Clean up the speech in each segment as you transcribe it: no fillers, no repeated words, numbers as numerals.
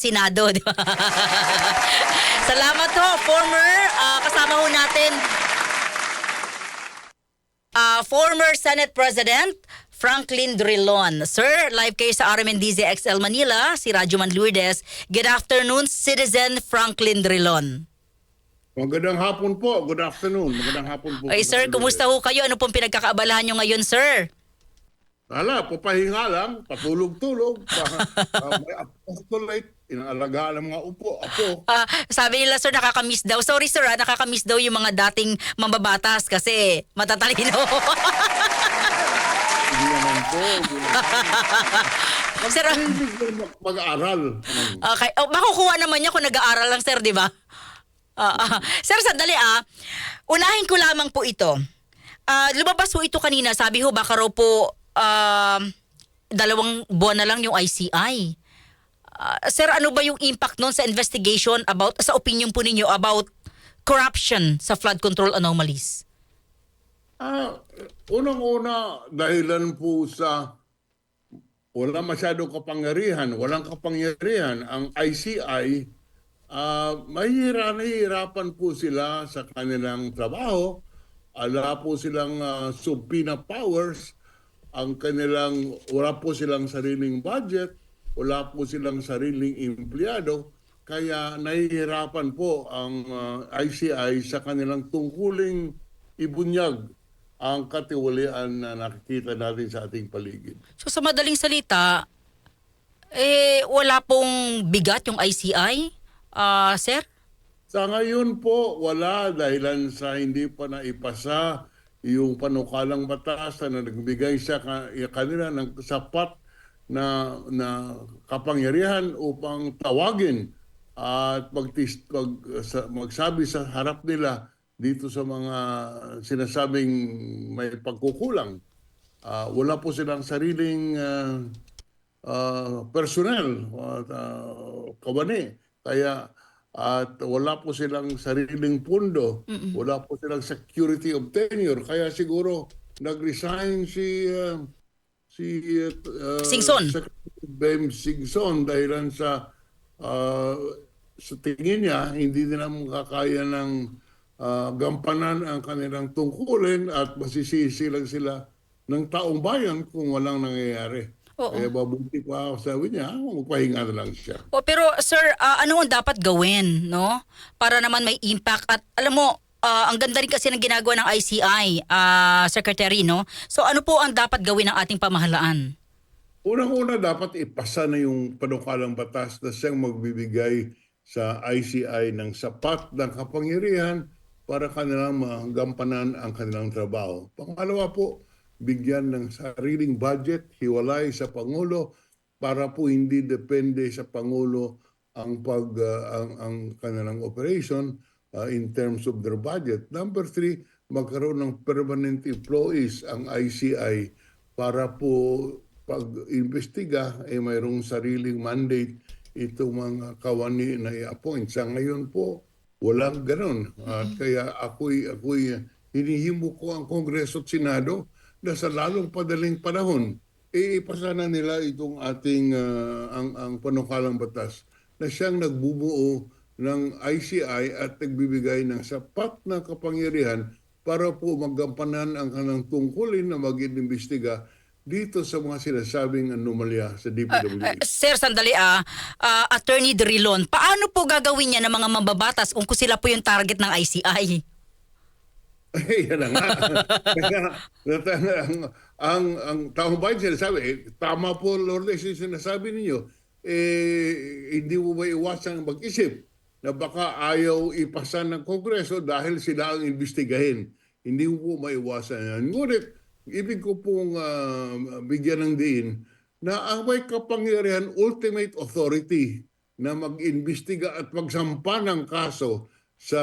Senado, di ba? Salamat ho, former, kasama ho natin, former Senate President Franklin Drilon. Sir, live kayo sa RMNDZ XL Manila, si Radyo Man Lourdes. Good afternoon, Citizen Franklin Drilon. Magandang hapon po. Good afternoon. Magandang hapon po. Ay sir, kumusta ho kayo? Ano pong pinagkakaabalahan nyo ngayon, sir? Hala, papahinga lang, patulog-tulog. May apostolate, inaalagaan ng mga apo. Sabi nila, sir, nakakamiss daw. Sorry, sir, nakakamiss daw yung mga dating mambabatas kasi matatalino. Hindi naman po. Sir, Mag-aaral. okay. Makukuha naman niya kung nag-aaral lang, sir, di ba? Sir, sandali unahin ko lamang po ito. Lumabas po ito kanina, sabi ho, baka raw po 2 buwan na lang yung ICI. Sir, ano ba yung impact nun sa investigation about, sa opinion po ninyo about corruption sa flood control anomalies? Unang-una, dahilan po sa walang masyadong kapangyarihan, walang kapangyarihan, ang ICI, mahihirapan po sila sa kanilang trabaho. Wala po silang subpoena powers. Wala po silang sariling budget. Wala po silang sariling empleyado. Kaya nahihirapan po ang ICI sa kanilang tungkuling ibunyag ang katiwalian na nakikita natin sa ating paligid. So sa madaling salita, wala pong bigat yung ICI, sir? Sa ngayon po, wala dahilan sa hindi pa naipasa yung panukalang batas na nagbigay sa kanila ng sapat na kapangyarihan upang tawagin at magsabi sa harap nila dito sa mga sinasabing may pagkukulang. Wala po silang sariling personnel at kawani. Kaya at wala po silang sariling pundo. Wala po silang security of tenure. Kaya siguro nag-resign si Singson. Secretary Bem Singson dahilan sa tingin niya hindi nila makakaya ng gampanan ang kanilang tungkulin at masisisi lang sila ng taong bayan kung walang nangyayari. Oo. Kaya mabuti pa, sabi niya, magpahinga na lang siya. Pero sir, ano ang dapat gawin, no? Para naman may impact at alam mo, ang ganda rin kasi ng ginagawa ng ICI, Secretary, no? So ano po ang dapat gawin ng ating pamahalaan? Unang-una, dapat ipasa na yung panukalang batas na siyang magbibigay sa ICI ng sapat na kapangyarihan para kanilang magampanan ang kanilang trabaho. Pangalawa po, bigyan ng sariling budget, hiwalay sa Pangulo para po hindi depende sa Pangulo ang kanilang operation in terms of their budget. Number 3, magkaroon ng permanent employees ang ICI para po pag-imbestiga mayroong sariling mandate itong mga kawani na i-appoint. Sa ngayon po, walang ganon. At kaya ako'y hinihimo ko ang Kongreso at Senado na sa lalong padaling panahon, ipasa na nila itong ating ang panukalang batas na siyang nagbubuo ng ICI at nagbibigay ng sapat na kapangyarihan para po magampanan ang kanilang tungkulin na mag-imbestiga dito sa mga sinasabing anomalya sa DPWH. Sir, sandali Attorney Drilon, paano po gagawin niya ng mga mambabatas kung sila po yung target ng ICI? Yan na nga. ang taong bayan sinasabi, tama po, Lourdes, yung sinasabi ninyo, hindi mo ba iwasan mag-isip na baka ayaw ipasa ng Kongreso dahil sila ang imbestigahin. Hindi mo po maiwasan yan. Ngunit, ibig ko pong bigyan ng diin na ang may kapangyarihan, ultimate authority na mag-imbestiga at magsampa ng kaso sa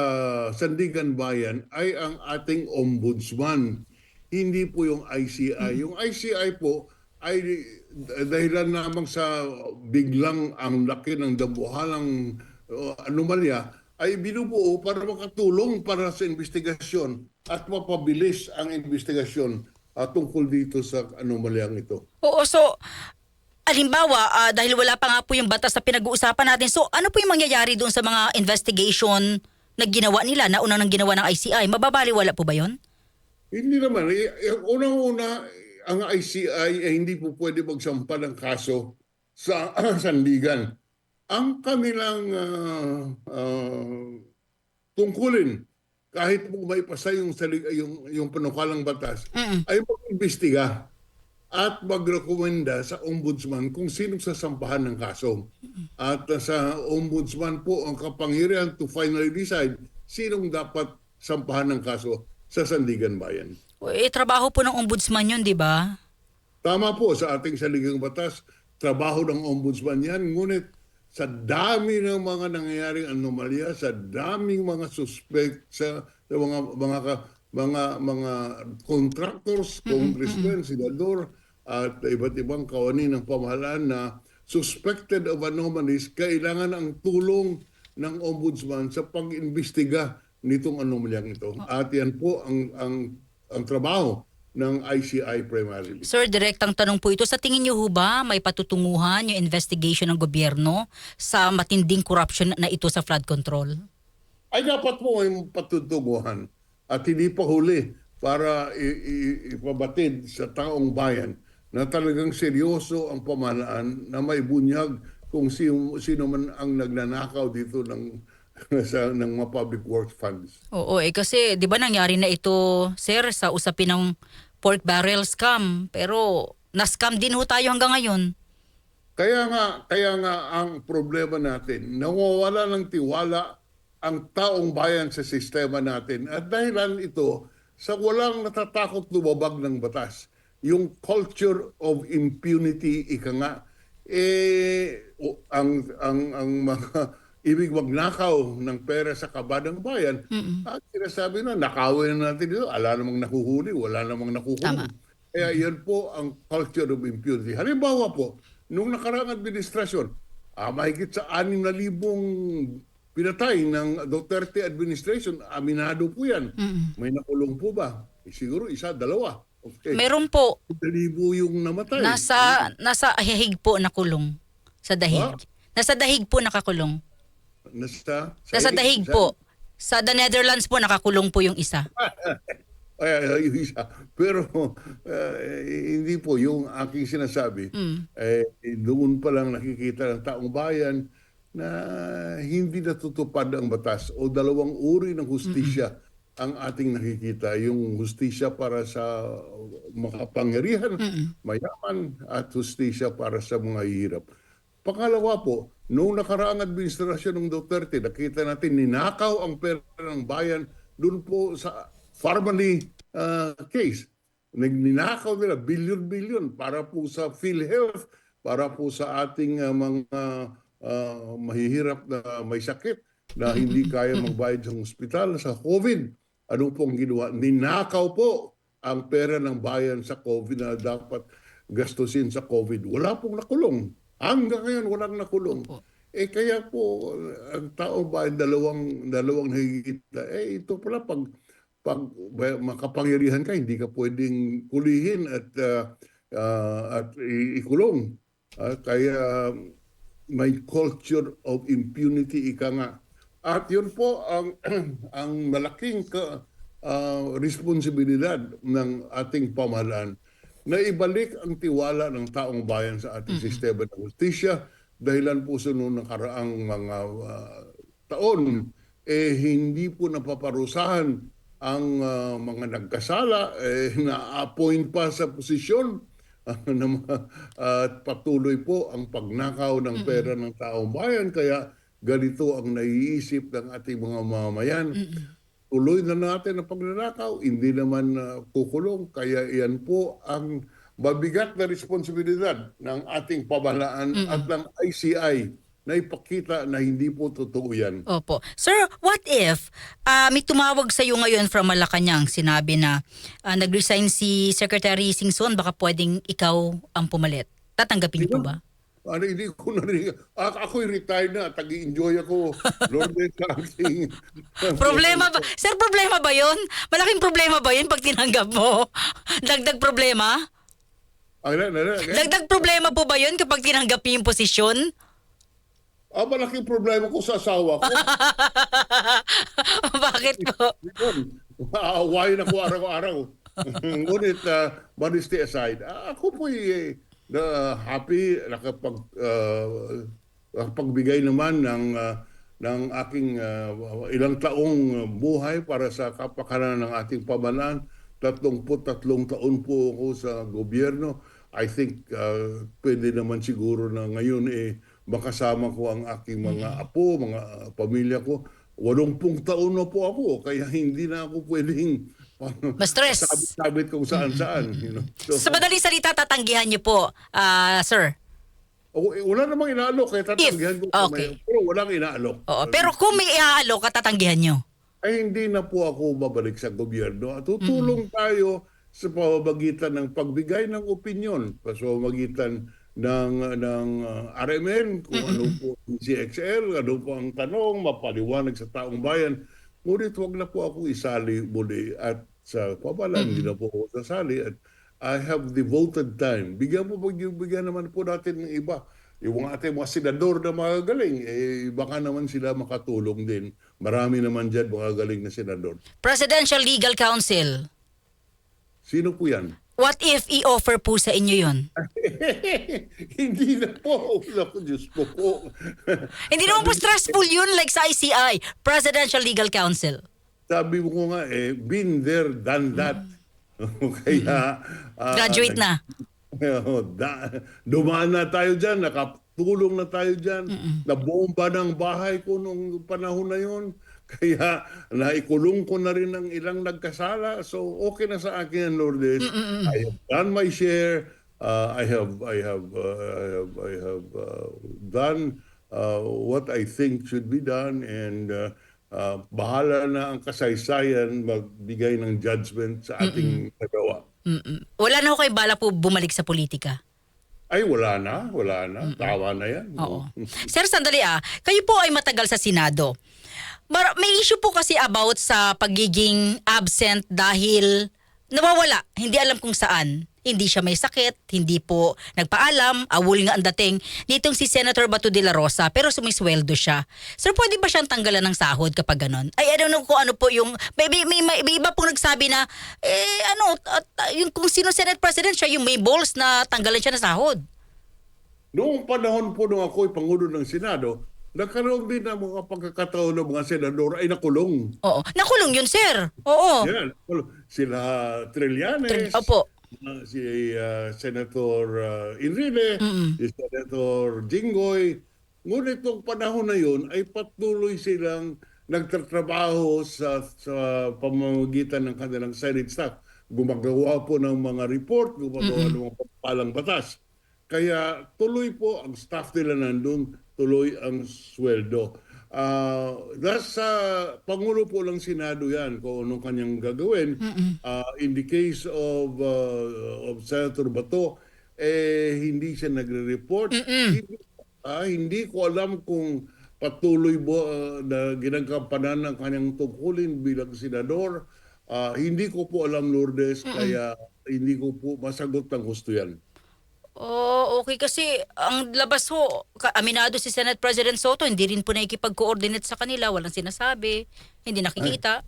Sandigan Bayan ay ang ating ombudsman. Hindi po yung ICI. Yung ICI po ay dahilan lamang sa biglang ang laki ng dabuhalang anomalya ay binubuo para makatulong para sa investigasyon at mapabilis ang investigasyon tungkol dito sa anomalyang ito. Oo, so Alimbawa, dahil wala pa nga po yung batas na pinag-uusapan natin, so ano po yung mangyayari doon sa mga investigation na ginawa nila, na unang ginawa ng ICI? Mababaliwala po ba yun? Hindi naman. Unang-una, ang ICI ay hindi po pwede magsampa ng kaso sa sandigan. Ang kanilang tungkulin, kahit po may pasa yung panukalang batas, ay mag-imbestiga at magrekomenda sa ombudsman kung sino sasampahan ng kaso. At sa ombudsman po ang kapangyarihan to finally decide sinong dapat sampahan ng kaso sa Sandigan Bayan. Trabaho po ng ombudsman yun, di ba? Tama po sa ating saligang batas, trabaho ng ombudsman yan, ngunit sa dami ng mga nangyayaring anomalya, sa daming mga suspect sa mga contractors, congressmen, senador, at iba't ibang kawani ng pamahalaan na suspected of anomalies, kailangan ang tulong ng ombudsman sa pag-imbestiga nitong anomalyang ito. At yan po ang trabaho ng ICI primarily. Sir, direktang tanong po ito. Sa tingin niyo ho ba may patutunguhan yung investigation ng gobyerno sa matinding corruption na ito sa flood control? Ay dapat po may patutunguhan at hindi pa huli para ipabatid sa taong bayan na talagang seryoso ang pamahalaan na may bunyag kung sino man ang nagnanakaw dito ng mga public works funds. Oo, kasi 'di ba nangyari na ito, sir, sa usapin ng pork barrel scam, pero na-scam din ho tayo hanggang ngayon. Kaya nga ang problema natin, nawawala ng tiwala ang taong bayan sa sistema natin at dahilan ito sa walang natatakot lumabag ng batas. Yung culture of impunity, ika nga, ang mga ibig magnakaw ng pera sa kabadang bayan, at sinasabi na, nakawin na natin dito, wala namang nakuhuli, wala namang nakukulong. Kaya yan po ang culture of impunity. Halimbawa po, nung nakaraang administrasyon, mahigit sa 6,000 pinatay ng Duterte administration, aminado po yan. May nakulong po ba? Siguro isa, dalawa. Okay. Meron po. 1,000 yung namatay. Nasa hihig po nakulong. Sa dahig. Nasa dahig po nakakulong. Nasa dahig po. Sa the Netherlands po nakakulong po yung isa. Yung isa. Pero hindi po yung aking sinasabi. Doon pa lang nakikita ng taong bayan na hindi natutupad ang batas o dalawang uri ng hustisya ang ating nakikita. Yung hustisya para sa makapangyarihan, mayaman, at hustisya para sa mga hirap. Pangalawa po, noong nakaraang administrasyon ng Duterte, nakita natin ninakaw ang pera ng bayan doon po sa Farmally case. Ninakaw nila bilyon-bilyon para po sa PhilHealth, para po sa ating mga mahihirap na may sakit na hindi kaya magbayad sa ospital sa COVID. Ano pong ginawa? Ninakaw po ang pera ng bayan sa COVID na dapat gastusin sa COVID. Wala pong nakulong. Hanggang ngayon walang nakulong. Kaya po ang tao ba dalawang nakikita, ito pala pag makapangyarihan ka, hindi ka pwedeng kulihin at ikulong. Kaya may culture of impunity, ika nga. At yun po ang malaking responsibilidad ng ating pamahalaan na ibalik ang tiwala ng taong bayan sa ating sistema ng justisya. Dahilan po sa noong nakaraang mga taon, hindi po napaparusahan ang mga nagkasala, na-appoint pa sa posisyon at patuloy po ang pagnakaw ng pera ng taong bayan. Kaya ganito ang naiisip ng ating mga mamamayan. Tuloy na natin ang pagnanakaw, hindi naman kukulong. Kaya yan po ang mabigat na responsibilidad ng ating pamahalaan at ng ICI na ipakita na hindi po totoo yan. Opo. Sir, what if may tumawag sa iyo ngayon from Malacanang, sinabi na nag-resign si Secretary Singson, baka pwedeng ikaw ang pumalit. Tatanggapin niyo po ba? Hindi ko narinig. Ako'y retired na. Tag-enjoy ako. Lord, sa aking... Problema ba? Sir, problema ba yun? Malaking problema ba yun pag tinanggap mo? Dagdag problema? Dagdag problema po ba yun kapag tinanggap niyo yung posisyon? Malaking problema ko sa asawa ko. Bakit po? Yun, aawayin ako araw-araw. Ngunit, modesty aside, ako po happy nakapagbigay naman ng aking ilang taong buhay para sa kapakanan ng ating pamanan. 33 taon po ako sa gobyerno. I think pwede naman siguro na ngayon makasama ko ang aking mga apo, mga pamilya ko. 80 taon na po ako, kaya hindi na ako pwedeng Ma-stress. sabit-sabit kung saan-saan. Sa madaling salita, tatanggihan niyo po, sir. Wala namang inaalok, kaya tatanggihan ko. Okay. Pero walang inaalok. Oo, pero kung may iaalok, tatanggihan niyo. Ay hindi na po ako babalik sa gobyerno. At tutulong tayo sa pamamagitan ng pagbigay ng opinyon, sa pamamagitan ng RMN, kung ano po ang CXL, ano po ang tanong, mapaliwanag sa taong bayan. Ngunit wag na po ako isali muli at sa pamalan, hindi na po ako sasali. At I have devoted time. Bigyan naman po natin ng iba. Yung ating mga senador na magagaling, baka naman sila makatulong din. Marami naman dyan mga galing na senador. Presidential Legal Council. Sino po yan? What if i-offer po sa inyo yun? Hindi na po. Naku, Diyos ko po. Hindi naman po stressful yun like sa ICI, Presidential Legal Council. Sabi mo nga, been there, done that. Kaya... Graduate na. Dumaan na tayo dyan, nakatulong na tayo dyan, nabomba ng bahay ko nung panahon na yun. Kaya naikulong ko na rin ng ilang nagkasala. So okay na sa akin, Lourdes. I have done my share. I have done what I think should be done, and bahala na ang kasaysayan magbigay ng judgment sa ating nagawa. Wala na ho kayo bala po bumalik sa politika? Ay, wala na. Tama na yan. Oo. Sir, sandali kayo po ay matagal sa Senado. May issue po kasi about sa pagiging absent dahil nawawala, hindi alam kung saan. Hindi siya may sakit, hindi po nagpaalam, awol nga ang dating nitong si Senator Bato de la Rosa, pero sumisweldo siya. Sir, pwede ba siyang tanggalan ng sahod kapag ganon? Ay, I don't know kung ano po yung, may iba pong nagsabi na, yung kung sino Senate President siya, yung may balls na tanggalan siya ng sahod. Noong panahon po nung ako'y Pangulo ng Senado, nagkaroon din ng mga pagkakataon ng mga senador ay nakulong. Oo. Nakulong yun, sir. Oo. Yan. Sila Trillanes, Opo. si Senator Enrile, si Senator Jinggoy. Ngunit noong panahon na yun ay patuloy silang nagtatrabaho sa pamamagitan ng kanilang Senate staff. Gumagawa po ng mga report, gumagawa ng mga palang batas. Kaya tuloy po ang staff nila nandun, tuloy ang sweldo. Nasa Pangulo po lang Senado yan kung anong kanyang gagawin. In the case of Senator Bato, hindi siya nagre-report. Hindi ko alam kung patuloy na ginagampanan ng kanyang tungkulin bilang senador. Hindi ko po alam, Lourdes, kaya hindi ko po masagot ng gusto yan. Oh, okay. Kasi ang labas ho, aminado si Senate President Soto, hindi rin po nakikipag-coordinate sa kanila, walang sinasabi, hindi nakikita.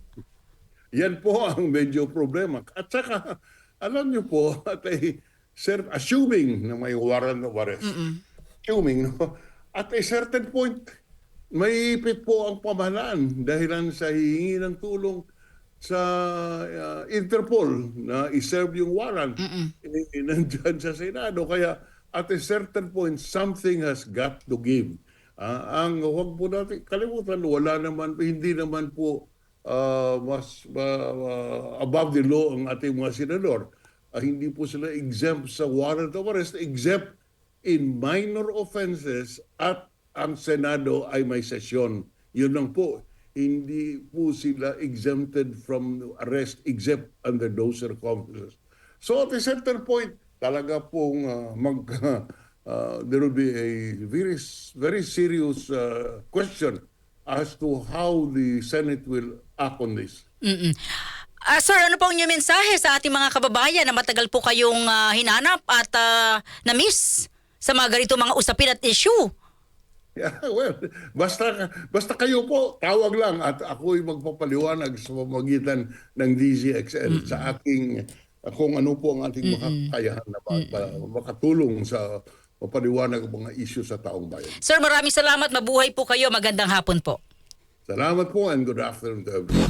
Yan po ang medyo problema. At saka, alam niyo po, assuming na may warrant of arrest, assuming, no, at a certain point, may ipit po ang pamahalaan dahilan sa hihingi ng tulong sa Interpol na iserve yung warrant nandyan sa Senado. Kaya at a certain point, something has got to give. Huwag po natin kalimutan, hindi naman po mas above the law ang ating mga senador. Hindi po sila exempt sa warrant of arrest, except in minor offenses at ang Senado ay may sesyon. Yun lang po. Hindi po sila exempted from arrest except under those circumstances. So at a certain point, talaga pong there will be a very, very serious question as to how the Senate will act on this. Sir, ano po ang inyong mensahe sa ating mga kababayan na matagal po kayong hinanap at na-miss sa mga ganito mga usapin at issue? Yeah, well, basta kayo po, tawag lang at ako'y magpapaliwanag sa pamamagitan ng DZXL sa aking kung ano po ang ating makakayahan na makatulong sa mapaliwanag ang mga issue sa taong bayan. Sir, maraming salamat. Mabuhay po kayo. Magandang hapon po. Salamat po and good afternoon to everyone.